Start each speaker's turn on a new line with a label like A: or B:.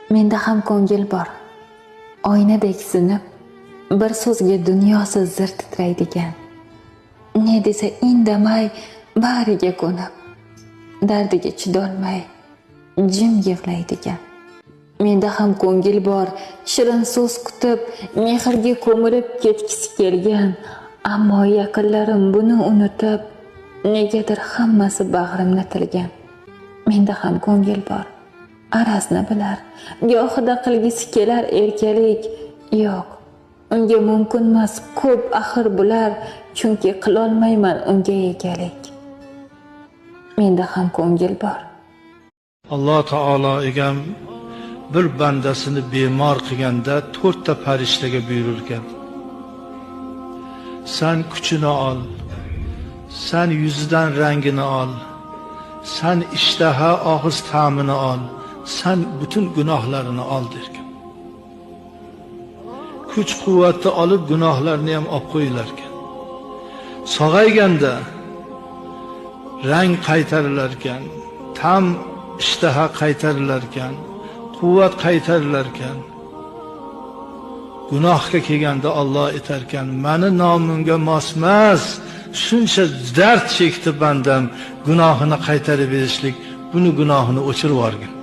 A: Menda ham ko'ngil bor. Oynadek sinib, bir so'zga dunyosi zir titraydigan. Ne desa indamay, bariga ko'nib, dardiga chidolmay, jim yig'laydigan. Menda ham ko'ngil bor, shirin so'z kutib, mehrga ko'milib ketgisi kelgan, ammo yaqinlarim buni unutib, negadir hammasi bag'rimni tilgan. Menda ham ko'ngil bor, arazni bilar, gohida qilgisi kelar erkalik, yo'q, unga mumkinmas, ko'p axir bular, chunki qilolmayman unga egalik. Menda ham ko'ngil bor.
B: Alloh taolo egam bir bandasini bemor qilganda 4 ta farishtaga buyurgan. Sen kuchini ol, sen yuzidan rangini ol, sen ishtaha og'iz ta'mini ol, sen bütün gunohlarini ol derkan. Kuch quvvatni olib gunohlarni ham olib qo'yilar ekan. Sog'ayganda rang qaytarilar ekan, tam ishtaha qaytarilar ekan, quvvat qaytarilar ekan. Gunohga kelganda Alloh aytarkan, meni nomimga mosmas, shuncha dard chekdi bandam, gunohini qaytarib berishlik, buni gunohini o'chirib yuborgin.